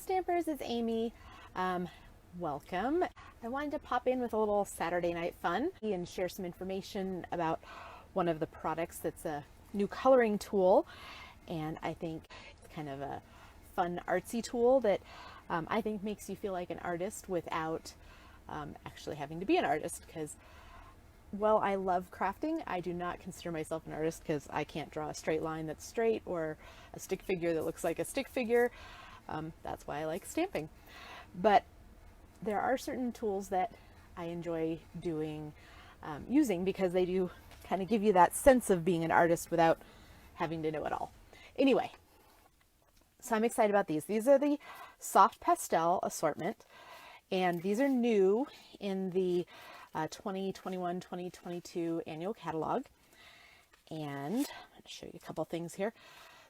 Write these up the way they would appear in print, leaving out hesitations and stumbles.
Stampers, it's Amy. Welcome. I wanted to pop in with a little Saturday night fun and share some information about one of the products that's a new coloring tool, and I think it's kind of a fun artsy tool that I think makes you feel like an artist without actually having to be an artist, because well, I love crafting. I do not consider myself an artist because I can't draw a straight line that's straight or a stick figure that looks like a stick figure. That's why I like stamping. But there are certain tools that I enjoy using because they do kind of give you that sense of being an artist without having to know it all. Anyway, so I'm excited about these. These are the Soft Pastel assortment, and these are new in the 2021-2022 annual catalog. And I'm going to show you a couple things here.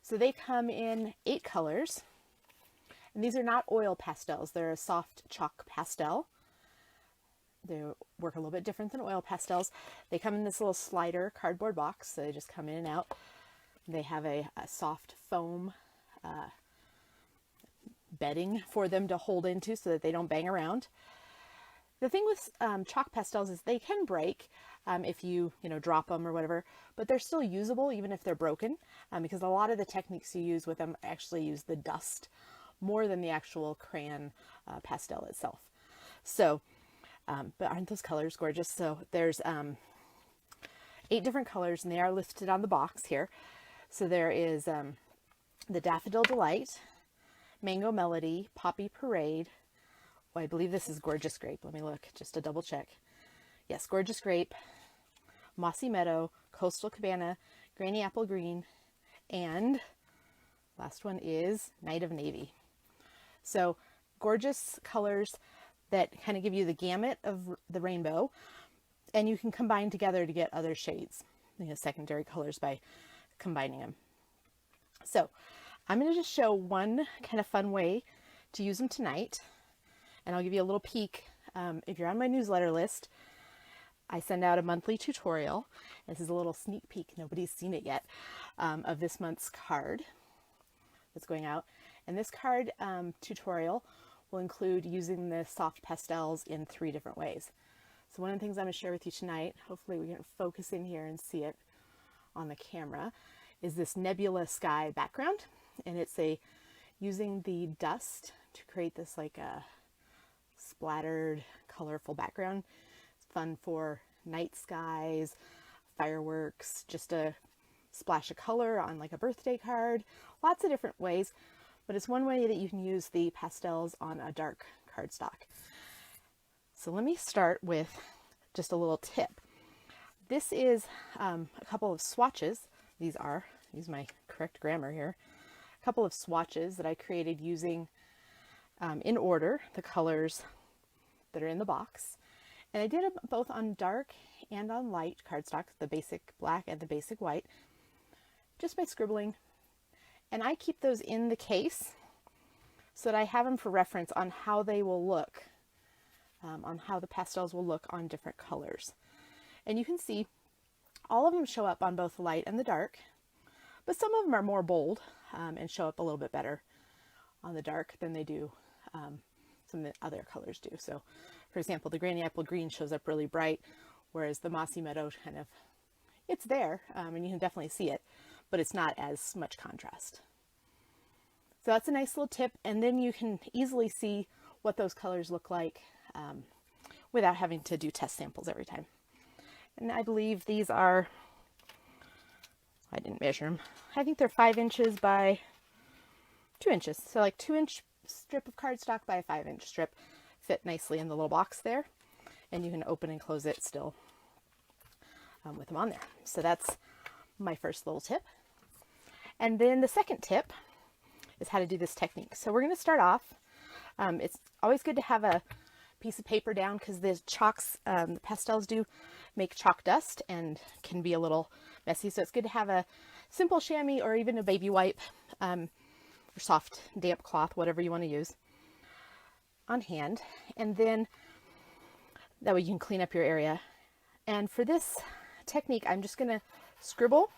So they come in 8 colors, and these are not oil pastels. They're a soft chalk pastel. They work a little bit different than oil pastels. They come in this little slider cardboard box, so they just come in and out. They have a soft foam bedding for them to hold into so that they don't bang around. The thing with chalk pastels is they can break if you drop them or whatever, but they're still usable even if they're broken, because a lot of the techniques you use with them actually use the dust more than the actual crayon pastel itself. So, but aren't those colors gorgeous? So there's 8 different colors, and they are listed on the box here. So there is the Daffodil Delight, Mango Melody, Poppy Parade. Oh, I believe this is Gorgeous Grape. Let me look just to double check. Yes, Gorgeous Grape, Mossy Meadow, Coastal Cabana, Granny Apple Green, and last one is Night of Navy. So gorgeous colors that kind of give you the gamut of the rainbow, and you can combine together to get other shades, secondary colors by combining them. So I'm going to just show one kind of fun way to use them tonight. And I'll give you a little peek. If you're on my newsletter list, I send out a monthly tutorial. This is a little sneak peek, nobody's seen it yet, of this month's card that's going out. And this card tutorial will include using the soft pastels in 3 different ways. So one of the things I'm going to share with you tonight, hopefully we can focus in here and see it on the camera, is this nebula sky background. And it's using the dust to create this like a splattered, colorful background. It's fun for night skies, fireworks, just a splash of color on like a birthday card, lots of different ways. But it's one way that you can use the pastels on a dark cardstock. So let me start with just a little tip. This is a couple of swatches. Use my correct grammar here. A couple of swatches that I created using in order the colors that are in the box, and I did them both on dark and on light cardstock, the basic black and the basic white, just by scribbling. And I keep those in the case so that I have them for reference on how they will look, on how the pastels will look on different colors. And you can see all of them show up on both the light and the dark, but some of them are more bold and show up a little bit better on the dark than they do some of the other colors do. So for example, the Granny Apple Green shows up really bright, whereas the Mossy Meadow it's there, and you can definitely see it, but it's not as much contrast. So that's a nice little tip, and then you can easily see what those colors look like without having to do test samples every time. And I believe these are, I didn't measure them, I think they're 5 inches by 2 inches. So like 2-inch strip of cardstock by a 5-inch strip fit nicely in the little box there. And you can open and close it still with them on there. So that's my first little tip. And then the second tip is how to do this technique. So we're going to start off. It's always good to have a piece of paper down because the chalks, the pastels do make chalk dust and can be a little messy. So it's good to have a simple chamois or even a baby wipe or soft damp cloth, whatever you want to use, on hand. And then that way you can clean up your area. And for this technique, I'm just going to scribble.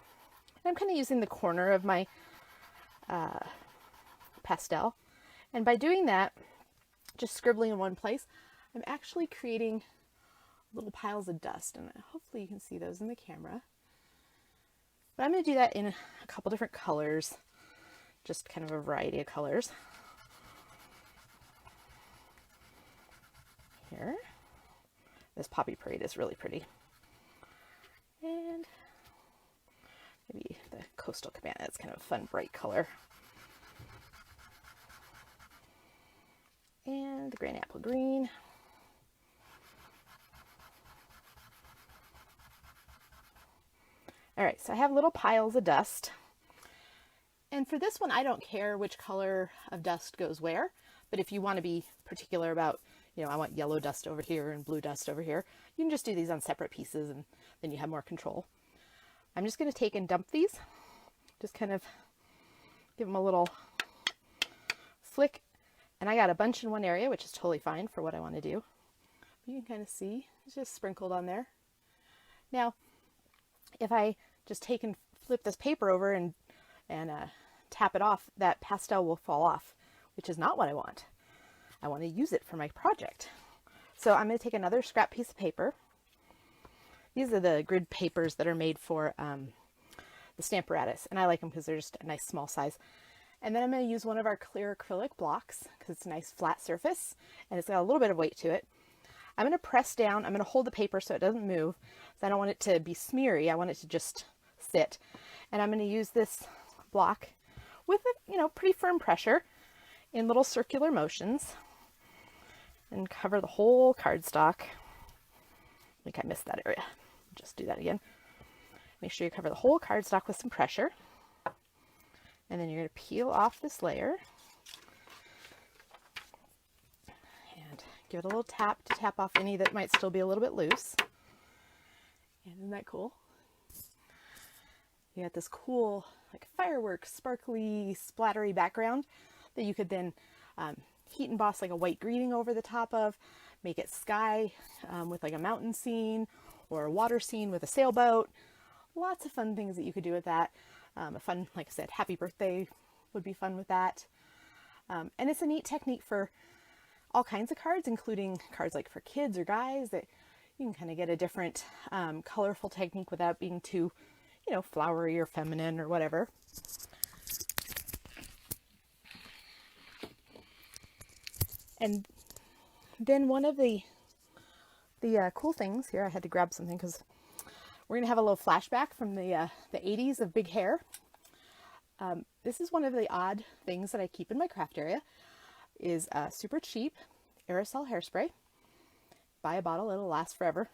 I'm kind of using the corner of my pastel And by doing that, just scribbling in one place, I'm actually creating little piles of dust, and hopefully you can see those in the camera. But I'm going to do that in a couple different colors, just kind of a variety of colors. Here, this Poppy Parade is really pretty. And maybe the Coastal Cabana, it's kind of a fun bright color. And the Grand Apple Green. All right, so I have little piles of dust. And for this one, I don't care which color of dust goes where, but if you want to be particular about, you know, I want yellow dust over here and blue dust over here, you can just do these on separate pieces and then you have more control. I'm just going to take and dump these, just kind of give them a little flick. And I got a bunch in one area, which is totally fine for what I want to do. You can kind of see it's just sprinkled on there. Now, if I just take and flip this paper over and tap it off, that pastel will fall off, which is not what I want. I want to use it for my project. So I'm going to take another scrap piece of paper. These are the grid papers that are made for the Stamparatus, and I like them because they're just a nice small size. And then I'm going to use one of our clear acrylic blocks because it's a nice flat surface and it's got a little bit of weight to it. I'm going to press down. I'm going to hold the paper so it doesn't move. So I don't want it to be smeary. I want it to just sit. And I'm going to use this block with a, you know, pretty firm pressure in little circular motions and cover the whole cardstock. I think I missed that area. Just do that again. Make sure you cover the whole cardstock with some pressure. And then you're going to peel off this layer and give it a little tap to tap off any that might still be a little bit loose. And isn't that cool? You got this cool, like fireworks, sparkly, splattery background that you could then heat emboss like a white greeting over the top of, make it sky with like a mountain scene or a water scene with a sailboat. Lots of fun things that you could do with that. A fun, like I said, happy birthday would be fun with that. And it's a neat technique for all kinds of cards, including cards like for kids or guys, that you can kind of get a different colorful technique without being too, you know, flowery or feminine or whatever. And then one of the cool things here, I had to grab something because we're going to have a little flashback from the 80s of big hair. This is one of the odd things that I keep in my craft area, is super cheap aerosol hairspray. Buy a bottle, it'll last forever.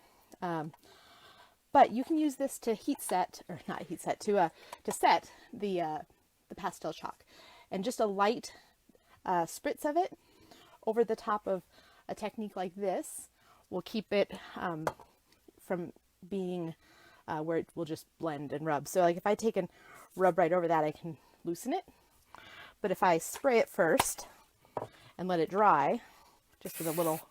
But you can use this to heat set, or not heat set, to set the pastel chalk. And just a light spritz of it over the top of a technique like this will keep it from being where it will just blend and rub. So like if I take and rub right over that, I can loosen it. But if I spray it first and let it dry, just with a little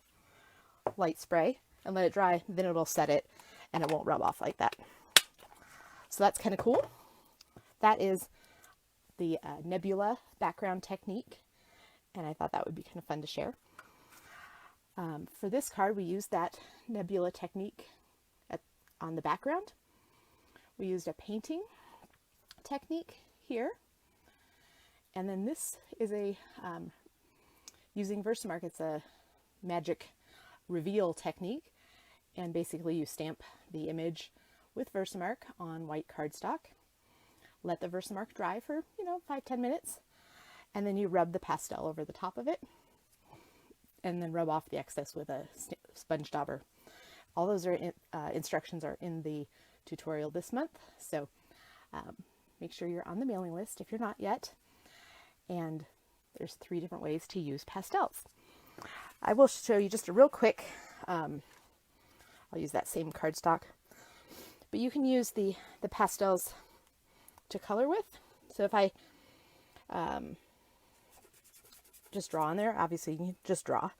light spray, and let it dry, then it'll set it and it won't rub off like that. So that's kind of cool. That is the nebula background technique, and I thought that would be kind of fun to share. For this card, we used that nebula technique on the background. We used a painting technique here. And then this is a, using Versamark, it's a magic reveal technique. And basically you stamp the image with Versamark on white cardstock. Let the Versamark dry for, 5-10 minutes. And then you rub the pastel over the top of it. And then rub off the excess with a sponge dauber. All those are instructions are in the tutorial this month. So make sure you're on the mailing list if you're not yet. And there's 3 different ways to use pastels. I will show you just a real quick, I'll use that same cardstock, but you can use the pastels to color with. So if I just draw on there, obviously you can just draw,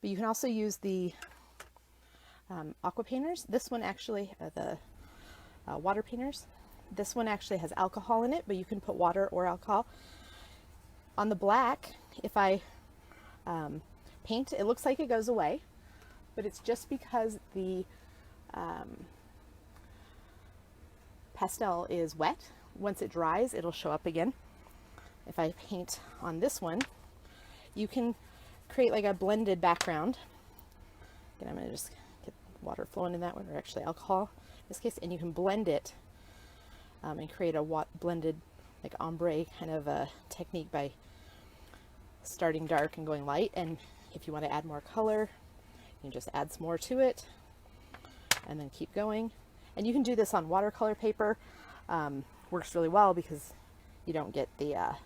but you can also use the aqua painters. This one actually, the water painters, this one actually has alcohol in it, but you can put water or alcohol. On the black, if I paint, it looks like it goes away, but it's just because the pastel is wet. Once it dries, it'll show up again. If I paint on this one, you can create like a blended background. Again, I'm going to just get water flowing in that one, or actually alcohol in this case, and you can blend it and create a blended like ombre kind of a technique by starting dark and going light. And if you want to add more color, you can just add some more to it and then keep going. And you can do this on watercolor paper. Works really well because you don't get the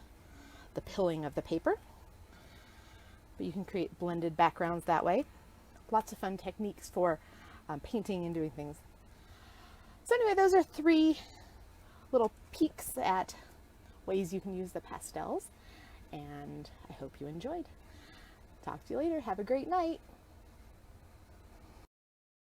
pilling of the paper. But you can create blended backgrounds that way. Lots of fun techniques for painting and doing things. So anyway, those are 3 little peeks at ways you can use the pastels, and I hope you enjoyed. Talk to you later. Have a great night.